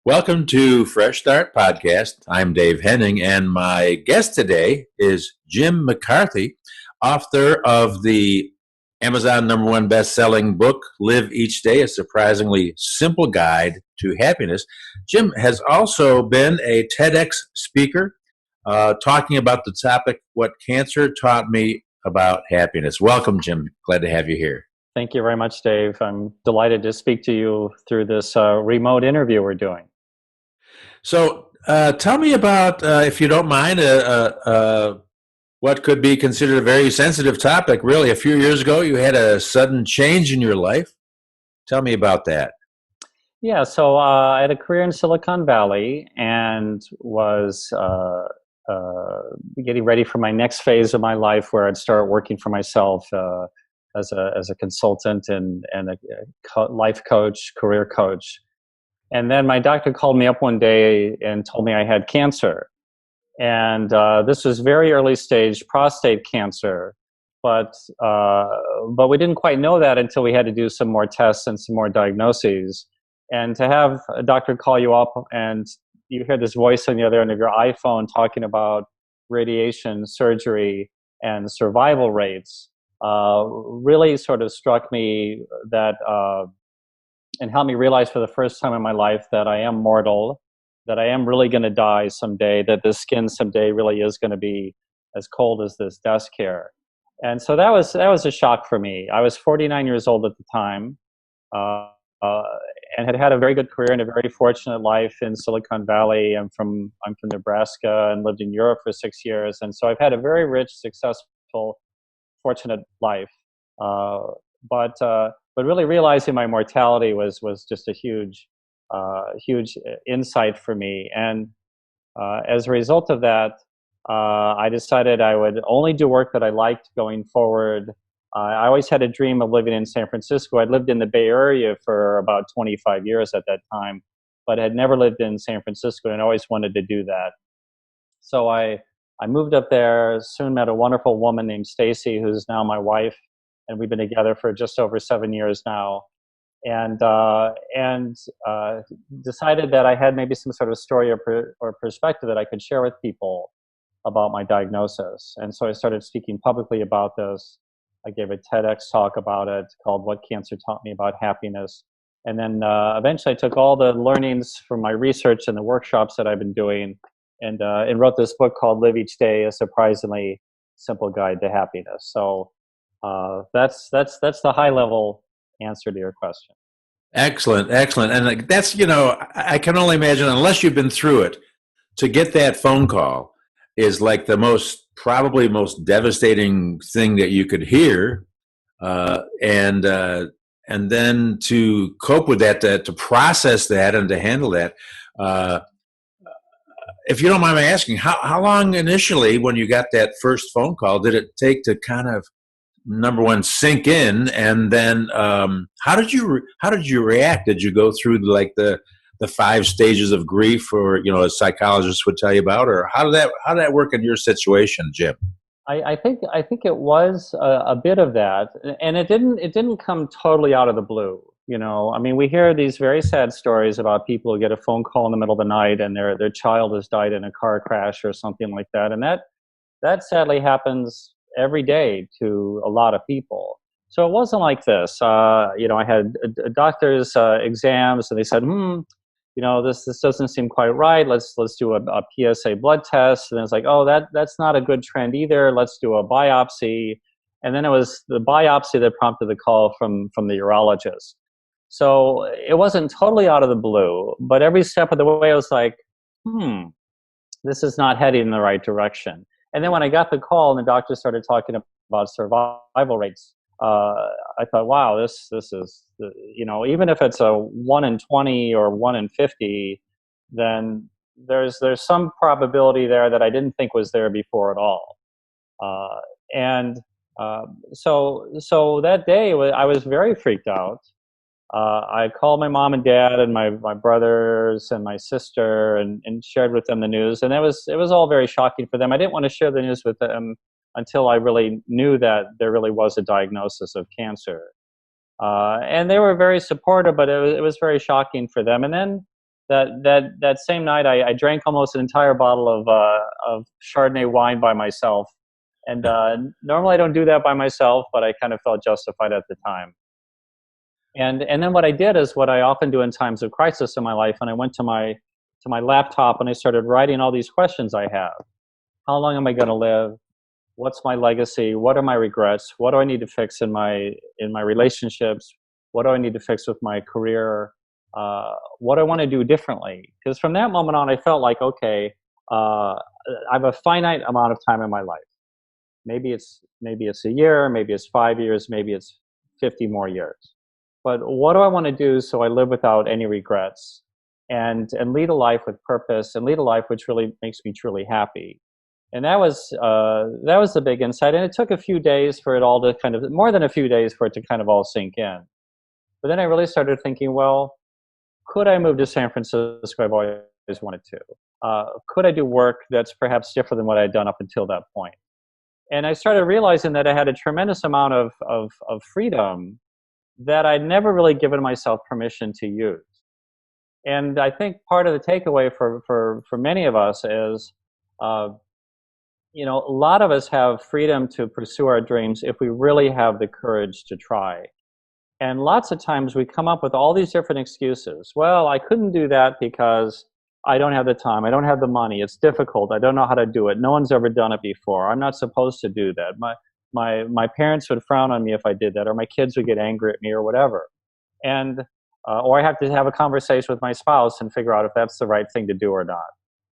Welcome to Fresh Start Podcast. I'm Dave Henning, and my guest today is Jim McCarthy, author of the Amazon #1 best-selling book, Live Each Day, A Surprisingly Simple Guide to Happiness. Jim has also been a TEDx speaker talking about the topic, What Cancer Taught Me About Happiness. Welcome, Jim. Glad to have you here. Thank you very much, Dave. I'm delighted to speak to you through this remote interview we're doing. So tell me about, if you don't mind, what could be considered a very sensitive topic. Really, a few years ago, you had a sudden change in your life. Tell me about that. Yeah, so I had a career in Silicon Valley and was getting ready for my next phase of my life where I'd start working for myself as a consultant and a life coach, career coach. And then my doctor called me up one day and told me I had cancer. And this was very early stage prostate cancer, but we didn't quite know that until we had to do some more tests and some more diagnoses. And to have a doctor call you up and you hear this voice on the other end of your iPhone talking about radiation, surgery, and survival rates really sort of struck me that and helped me realize for the first time in my life that I am mortal, that I am really going to die someday, that this skin someday really is going to be as cold as this desk here. And so that was a shock for me. I was 49 years old at the time, uh, uh, and had had a very good career and a very fortunate life in Silicon Valley. I'm from Nebraska and lived in Europe for 6 years, and so I've had a very rich, successful, fortunate life. Uh, but really realizing my mortality was just a huge insight for me. And as a result of that, I decided I would only do work that I liked going forward. I always had a dream of living in San Francisco. I'd lived in the Bay Area for about 25 years at that time, but had never lived in San Francisco and always wanted to do that. So I moved up there, soon met a wonderful woman named Stacy, who's now my wife, and we've been together for just over 7 years now. And decided that I had maybe some sort of story or perspective that I could share with people about my diagnosis. And so I started speaking publicly about this. I gave a TEDx talk about it called What Cancer Taught Me About Happiness. And then eventually I took all the learnings from my research and the workshops that I've been doing and wrote this book called Live Each Day, A Surprisingly Simple Guide to Happiness. So that's the high level answer to your question. Excellent, excellent. And that's, I can only imagine, unless you've been through it, to get that phone call is like the probably most devastating thing that you could hear. And then to cope with that, to process that and to handle that. If you don't mind me asking, how long initially, when you got that first phone call, did it take to kind of #1 sink in, and then how did you react? Did you go through like the 5 stages of grief, or a psychologist would tell you about, or how did that work in your situation, Jim? I think it was a bit of that, and it didn't come totally out of the blue. I mean, we hear these very sad stories about people who get a phone call in the middle of the night and their child has died in a car crash or something like that, and that sadly happens every day to a lot of people. So it wasn't like this. I had a doctor's exams, and they said, this doesn't seem quite right. Let's do a PSA blood test. And it's like, oh, that's not a good trend either. Let's do a biopsy. And then it was the biopsy that prompted the call from the urologist. So it wasn't totally out of the blue, but every step of the way I was like, this is not heading in the right direction. And then when I got the call and the doctor started talking about survival rates, I thought, wow, this is, even if it's a 1 in 20 or 1 in 50, then there's some probability there that I didn't think was there before at all. So that day I was very freaked out. I called my mom and dad and my brothers and my sister and shared with them the news. And it was all very shocking for them. I didn't want to share the news with them until I really knew that there really was a diagnosis of cancer. And they were very supportive, but it was very shocking for them. And then that same night, I drank almost an entire bottle of Chardonnay wine by myself. And normally I don't do that by myself, but I kind of felt justified at the time. And then what I did is what I often do in times of crisis in my life, and I went to my laptop and I started writing all these questions I have. How long am I going to live? What's my legacy? What are my regrets? What do I need to fix in my relationships? What do I need to fix with my career? What do I want to do differently? Because from that moment on, I felt like, okay, I have a finite amount of time in my life. Maybe it's a year, maybe it's 5 years, maybe it's 50 more years. But what do I want to do so I live without any regrets and lead a life with purpose and lead a life which really makes me truly happy? And that was the big insight. And it took a few days for it all to kind of, more than a few days for it to kind of all sink in. But then I really started thinking, well, could I move to San Francisco? I've always wanted to. Could I do work that's perhaps different than what I'd done up until that point? And I started realizing that I had a tremendous amount of freedom that I'd never really given myself permission to use. And I think part of the takeaway for many of us is, a lot of us have freedom to pursue our dreams if we really have the courage to try. And lots of times we come up with all these different excuses. Well, I couldn't do that because I don't have the time. I don't have the money. It's difficult. I don't know how to do it. No one's ever done it before. I'm not supposed to do that. My parents would frown on me if I did that, or my kids would get angry at me, or whatever. And or I have to have a conversation with my spouse and figure out if that's the right thing to do or not.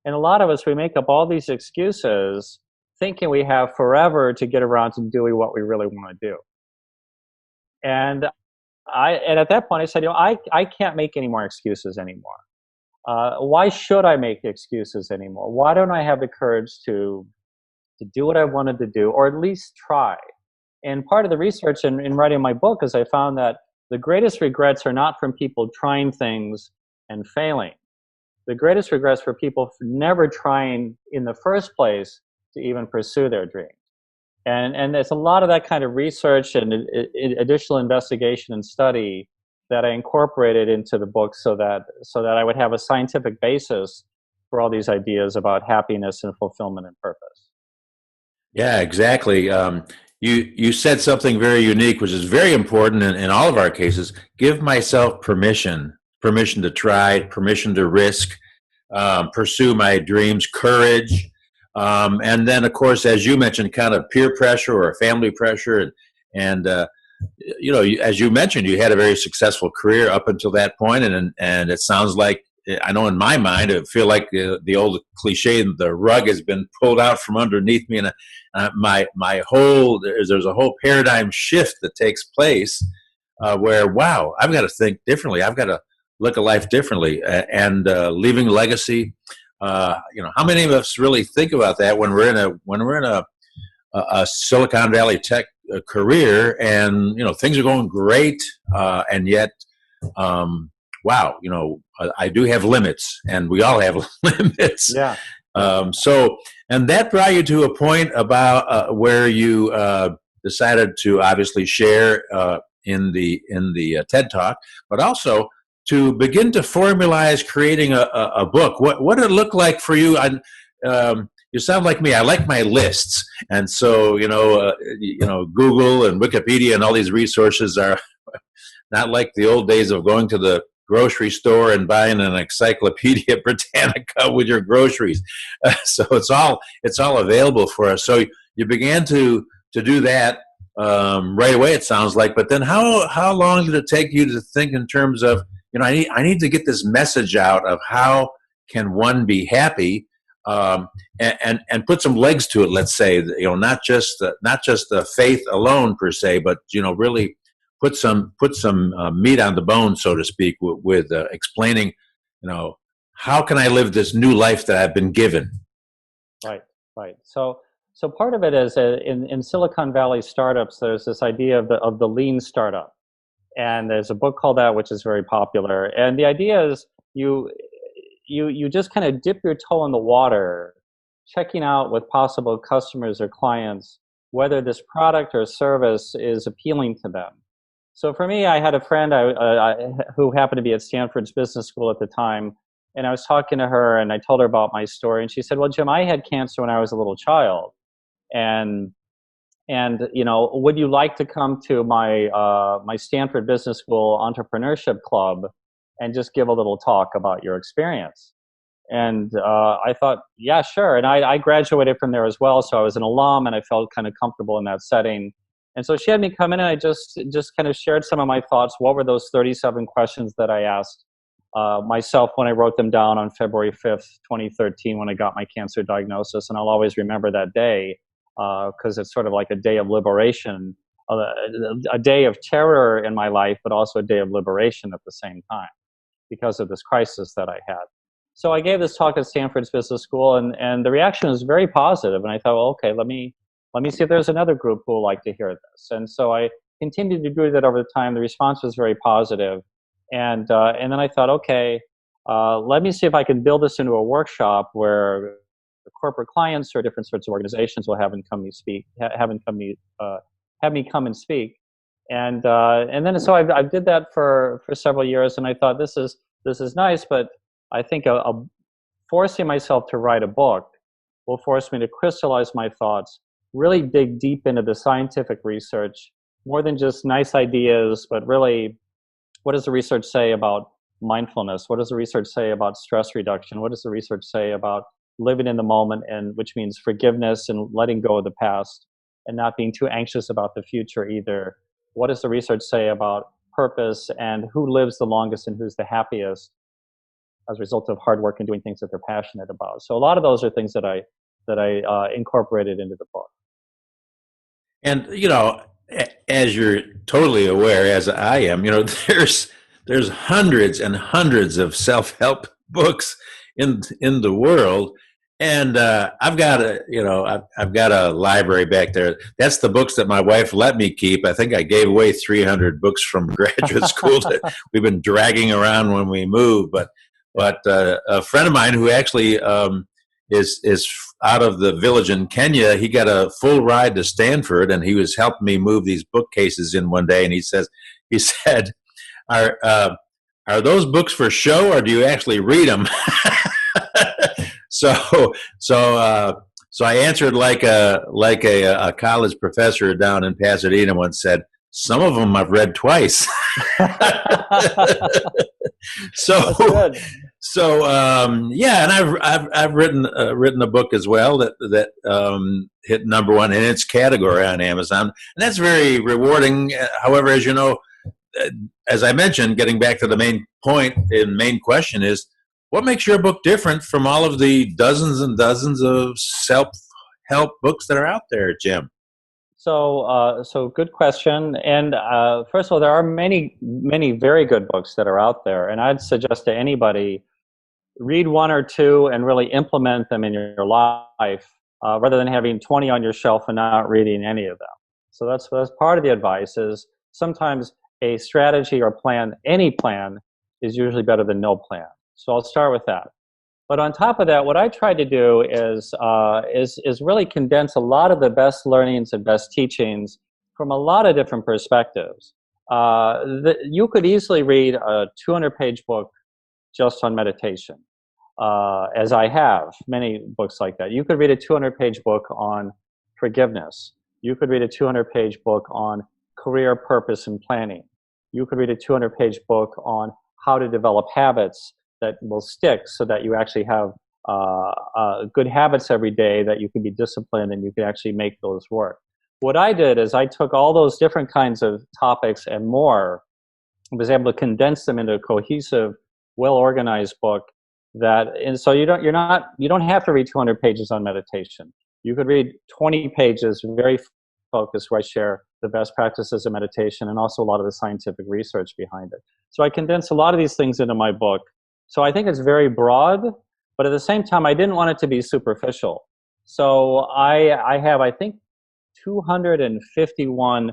And a lot of us, we make up all these excuses thinking we have forever to get around to doing what we really want to do. And at that point I said, I can't make any more excuses anymore. Why should I make excuses anymore? Why don't I have the courage to do what I wanted to do, or at least try? And part of the research in writing my book is I found that the greatest regrets are not from people trying things and failing. The greatest regrets for people for never trying in the first place to even pursue their dreams. And there's a lot of that kind of research and additional investigation and study that I incorporated into the book so that I would have a scientific basis for all these ideas about happiness and fulfillment and purpose. Yeah, exactly. You said something very unique, which is very important in all of our cases. Give myself permission to try, permission to risk, pursue my dreams, courage. And then, of course, as you mentioned, kind of peer pressure or family pressure. And as you mentioned, you had a very successful career up until that point. And it sounds like, I know in my mind, I feel like the old cliche, the rug has been pulled out from underneath me. And there's a whole paradigm shift that takes place where, wow, I've got to think differently. I've got to look at life differently and leaving legacy. How many of us really think about that when we're in a Silicon Valley tech career and things are going great and yet wow, I do have limits, and we all have limits. Yeah. And that brought you to a point about where you decided to obviously share in the TED Talk, but also to begin to formalize creating a book. What did it look like for you? You sound like me. I like my lists, and so Google and Wikipedia and all these resources are not like the old days of going to the grocery store and buying an Encyclopedia Britannica with your groceries. So it's all available for us. So you began to do that right away, it sounds like. But then how long did it take you to think in terms of, I need to get this message out of how can one be happy, and put some legs to it, let's say, not just the faith alone per se, but really put some meat on the bone, so to speak, with explaining, how can I live this new life that I've been given? Right. So part of it is in Silicon Valley startups, there's this idea of the lean startup, and there's a book called that, which is very popular. And the idea is you just kind of dip your toe in the water, checking out with possible customers or clients whether this product or service is appealing to them. So for me, I had a friend who happened to be at Stanford's business school at the time, And I was talking to her, and I told her about my story, and she said, "Well, Jim, I had cancer when I was a little child, and would you like to come to my Stanford Business School Entrepreneurship Club and just give a little talk about your experience?" And I thought, yeah, sure. And I graduated from there as well, so I was an alum, and I felt kind of comfortable in that setting. And so she had me come in, and I just kind of shared some of my thoughts. What were those 37 questions that I asked myself when I wrote them down on February 5th, 2013, when I got my cancer diagnosis? And I'll always remember that day because it's sort of like a day of liberation, a day of terror in my life, but also a day of liberation at the same time because of this crisis that I had. So I gave this talk at Stanford's Business School, and the reaction was very positive. And I thought, well, okay, let me see if there's another group who will like to hear this. And so I continued to do that over the time. The response was very positive. And then I thought, okay, let me see if I can build this into a workshop where the corporate clients or different sorts of organizations will have me come and speak. And then so I did that for several years, and I thought this is nice, but I think forcing myself to write a book will force me to crystallize my thoughts, really dig deep into the scientific research, more than just nice ideas, but really, what does the research say about mindfulness? What does the research say about stress reduction? What does the research say about living in the moment, and which means forgiveness and letting go of the past and not being too anxious about the future either? What does the research say about purpose and who lives the longest and who's the happiest as a result of hard work and doing things that they're passionate about? So a lot of those are things that I incorporated into the book. And as you're totally aware, as I am, there's hundreds and hundreds of self-help books in the world, and I've got I've got a library back there. That's the books that my wife let me keep. I think I gave away 300 books from graduate school that we've been dragging around when we move. But a friend of mine who actually is out of the village in Kenya. He got a full ride to Stanford, and he was helping me move these bookcases in one day. And he said, "Are those books for show, or do you actually read them?" so so I answered like a college professor down in Pasadena once said, "Some of them I've read twice." So yeah, and I've written a book as well that hit number one in its category on Amazon, and that's very rewarding. However, as you know, as I mentioned, getting back to the main point and main question is, what makes your book different from all of the dozens and dozens of self-help books that are out there, Jim? So good question. And first of all, there are many, many very good books that are out there, and I'd suggest to anybody, read one or two and really implement them in your life, rather than having 20 on your shelf and not reading any of them. So that's part of the advice. Is sometimes a strategy or plan, any plan, is usually better than no plan. So I'll start with that. But on top of that, what I try to do is really condense a lot of the best learnings and best teachings from a lot of different perspectives. You could easily read a 200-page book just on meditation, as I have many books like that. You could read a 200-page book on forgiveness. You could read a 200-page book on career purpose and planning. You could read a 200-page book on how to develop habits that will stick, so that you actually have good habits every day, that you can be disciplined and you can actually make those work. What I did is I took all those different kinds of topics and more, and was able to condense them into a cohesive, well-organized book. And so you don't have to read 200 pages on meditation. You could read 20 pages, very focused, where I share the best practices of meditation and also a lot of the scientific research behind it. So I condensed a lot of these things into my book. So I think it's very broad, but at the same time, I didn't want it to be superficial. So I have, I think, 251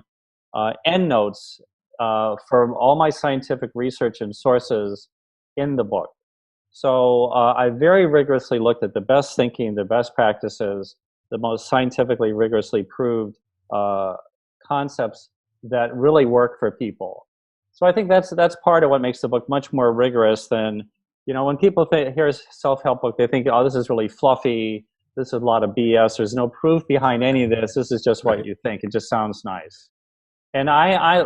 endnotes for all my scientific research and sources in the book. So I very rigorously looked at the best thinking, the best practices, the most scientifically rigorously proved concepts that really work for people. So I think that's part of what makes the book much more rigorous than When people hear a self-help book, they think, oh, this is really fluffy. This is a lot of BS. There's no proof behind any of this. This is just what Right. you think. It just sounds nice. And I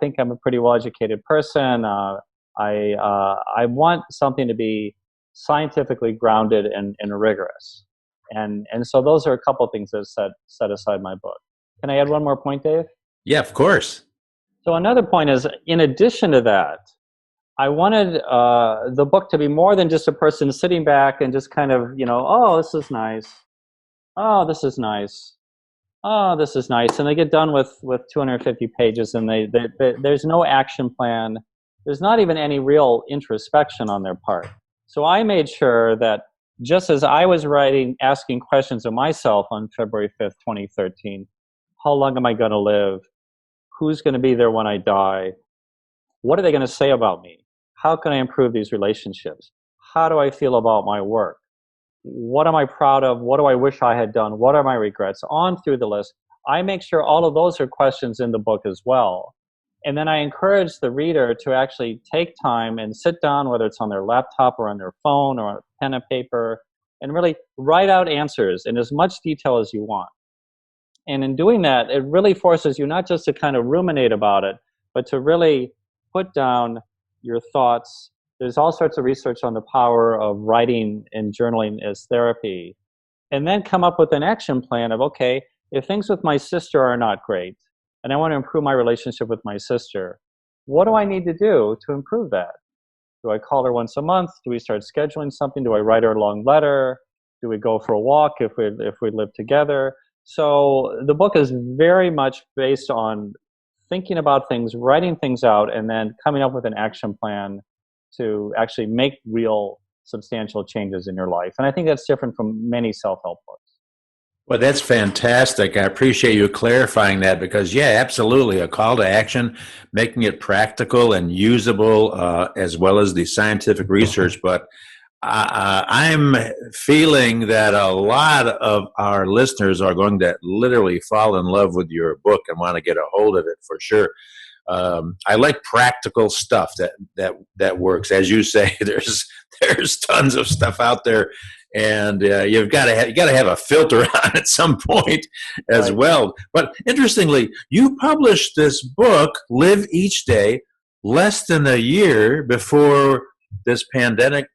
think I'm a pretty well-educated person. I want something to be scientifically grounded and rigorous. And so those are a couple of things that set aside my book. Can I add one more point, Dave? Yeah, of course. So another point is, in addition to that, I wanted the book to be more than just a person sitting back and just kind of, oh, this is nice. Oh, this is nice. Oh, this is nice. And they get done with 250 pages, and there's no action plan. There's not even any real introspection on their part. So I made sure that just as I was asking questions of myself on February 5th, 2013, how long am I going to live? Who's going to be there when I die? What are they going to say about me? How can I improve these relationships? How do I feel about my work? What am I proud of? What do I wish I had done? What are my regrets? On through the list. I make sure all of those are questions in the book as well. And then I encourage the reader to actually take time and sit down, whether it's on their laptop or on their phone or on a pen and paper, and really write out answers in as much detail as you want. And in doing that, it really forces you not just to kind of ruminate about it, but to really put down your thoughts. There's all sorts of research on the power of writing and journaling as therapy. And then come up with an action plan of, okay, if things with my sister are not great, and I want to improve my relationship with my sister, what do I need to do to improve that? Do I call her once a month? Do we start scheduling something? Do I write her a long letter? Do we go for a walk if we live together? So the book is very much based on thinking about things, writing things out, and then coming up with an action plan to actually make real substantial changes in your life. And I think that's different from many self-help books. Well, that's fantastic. I appreciate you clarifying that because, yeah, absolutely. A call to action, making it practical and usable, as well as the scientific research. But I'm feeling that a lot of our listeners are going to literally fall in love with your book and want to get a hold of it for sure. I like practical stuff that works. As you say, there's tons of stuff out there, and you got to have a filter on at some point as Right. well. But interestingly, you published this book, "Live Each Day," less than a year before this pandemic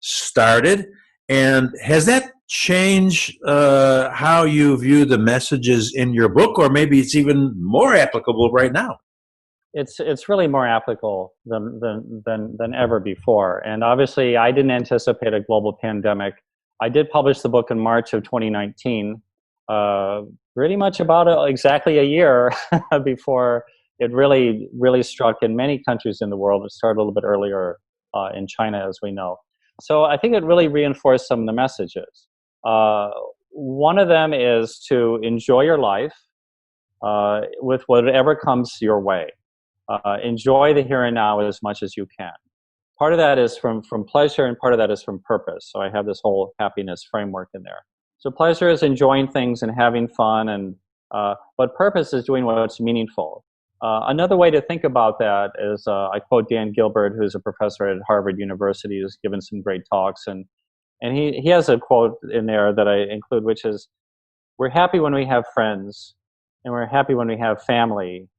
started. And has that changed how you view the messages in your book, or maybe it's even more applicable right now? It's really more applicable than ever before. And obviously, I didn't anticipate a global pandemic. I did publish the book in March of 2019, pretty much about exactly a year before it really struck in many countries in the world. It started a little bit earlier in China, as we know. So I think it really reinforced some of the messages. Uh, One of them is to enjoy your life with whatever comes your way. Enjoy the here and now as much as you can. Part of that is from pleasure, and part of that is from purpose. So I have this whole happiness framework in there. So pleasure is enjoying things and having fun, and but purpose is doing what's meaningful. Another way to think about that is I quote Dan Gilbert, who's a professor at Harvard University, who's given some great talks, and he has a quote in there that I include, which is, "We're happy when we have friends, and we're happy when we have family.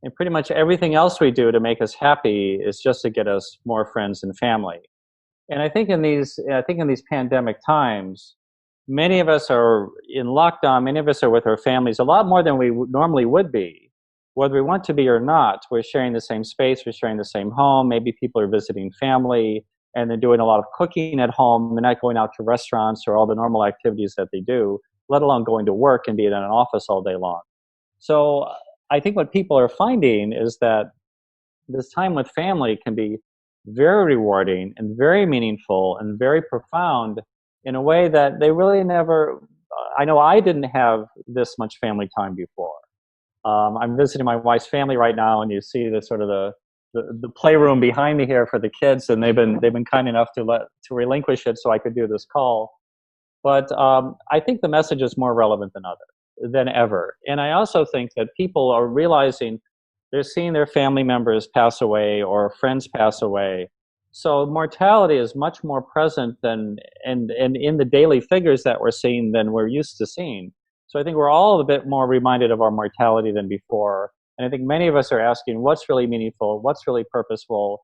And pretty much everything else we do to make us happy is just to get us more friends and family." And I think in these pandemic times, many of us are in lockdown. Many of us are with our families a lot more than we normally would be, whether we want to be or not. We're sharing the same space. We're sharing the same home. Maybe people are visiting family, and they're doing a lot of cooking at home. They're not going out to restaurants or all the normal activities that they do, let alone going to work and being in an office all day long. So I think what people are finding is that this time with family can be very rewarding and very meaningful and very profound in a way that they really never. I know I didn't have this much family time before. I'm visiting my wife's family right now, and you see the sort of the playroom behind me here for the kids, and they've been kind enough to relinquish it so I could do this call. But I think the message is more relevant than ever. And I also think that people are realizing They're seeing their family members pass away or friends pass away. So mortality is much more present than and in the daily figures that we're seeing than we're used to seeing. So I think we're all a bit more reminded of our mortality than before. And I think many of us are asking, what's really meaningful? What's really purposeful?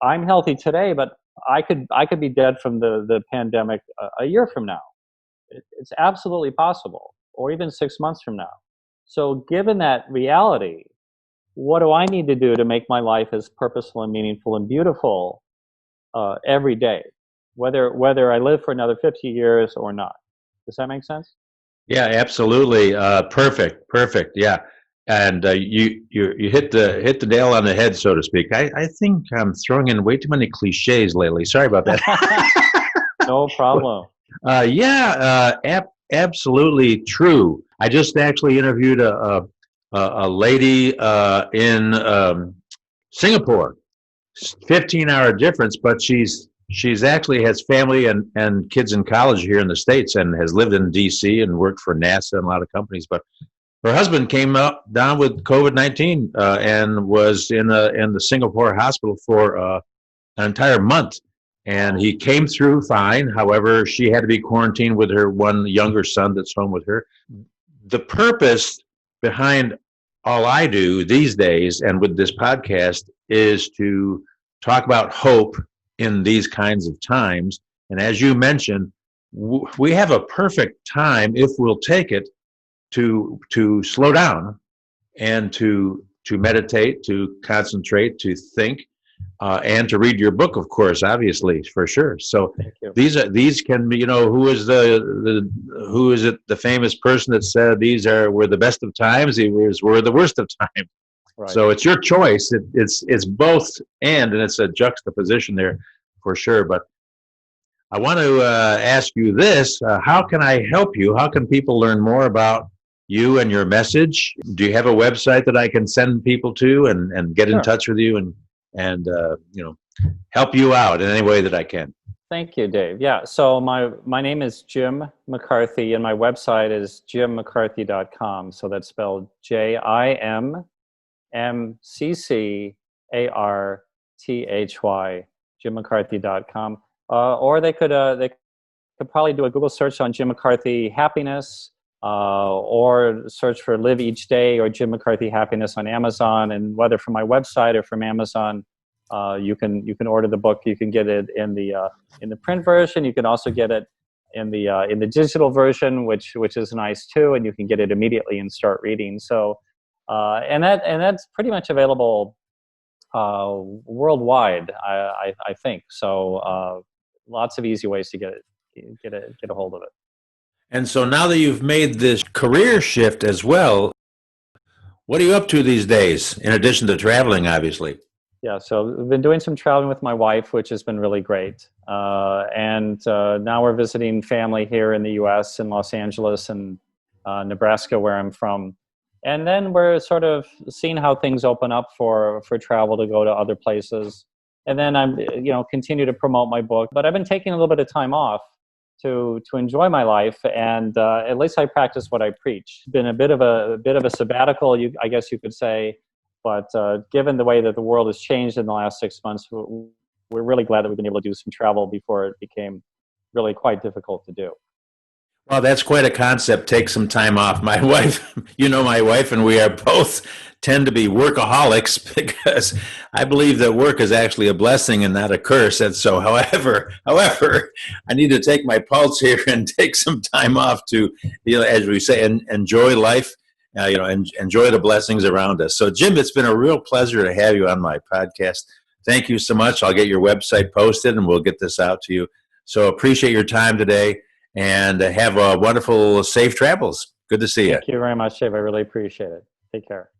I'm healthy today, but I could be dead from the pandemic a year from now. It's absolutely possible, or even 6 months from now. So given that reality, what do I need to do to make my life as purposeful and meaningful and beautiful every day, whether I live for another 50 years or not? Does that make sense? Yeah, absolutely. Perfect. Yeah, and you hit the nail on the head, so to speak. I think I'm throwing in way too many cliches lately. Sorry about that. No problem. Absolutely true. I just actually interviewed a lady in Singapore. 15-hour difference, but she's actually has family and kids in college here in the States and has lived in DC and worked for NASA and a lot of companies. But her husband came down with COVID-19 and was in the Singapore hospital for an entire month. And he came through fine. However, she had to be quarantined with her one younger son that's home with her. The purpose behind all I do these days and with this podcast is to talk about hope in these kinds of times. And as you mentioned, we have a perfect time, if we'll take it, to slow down and to meditate, to concentrate, to think, and to read your book, of course, obviously, for sure. So these can be, who is the famous person that said were the best of times? Were the worst of times. Right. So it's your choice. It's both and it's a juxtaposition there for sure. But I want to ask you this: how can I help you? How can people learn more about you and your message? Do you have a website that I can send people to and get in touch with you and help you out in any way that I can? Thank you, Dave. Yeah, so my name is Jim McCarthy, and my website is jimmccarthy.com. So that's spelled JIMMCCARTHY, jimmccarthy.com. Or they could probably do a Google search on Jim McCarthy Happiness, or search for Live Each Day or Jim McCarthy Happiness on Amazon. And whether from my website or from Amazon, you can order the book. You can get it in the print version. You can also get it in the digital version, which is nice too. And you can get it immediately and start reading. So, and that's pretty much available worldwide, I think. So, lots of easy ways to get a hold of it. And so now that you've made this career shift as well, what are you up to these days, in addition to traveling, obviously? Yeah, so we've been doing some traveling with my wife, which has been really great. And now we're visiting family here in the U.S., in Los Angeles and Nebraska, where I'm from. And then we're sort of seeing how things open up for travel to go to other places. And then I'm, continue to promote my book. But I've been taking a little bit of time off to enjoy my life, and at least I practice what I preach. It's been a bit of a sabbatical, I guess you could say, but given the way that the world has changed in the last 6 months, we're really glad that we've been able to do some travel before it became really quite difficult to do. Well, that's quite a concept. Take some time off. My wife, my wife and we are both tend to be workaholics because I believe that work is actually a blessing and not a curse. And so, however, I need to take my pulse here and take some time off to, as we say, enjoy life, and enjoy the blessings around us. So, Jim, it's been a real pleasure to have you on my podcast. Thank you so much. I'll get your website posted and we'll get this out to you. So appreciate your time today. And have a wonderful, safe travels. Good to see you. Thank you very much, Dave. I really appreciate it. Take care.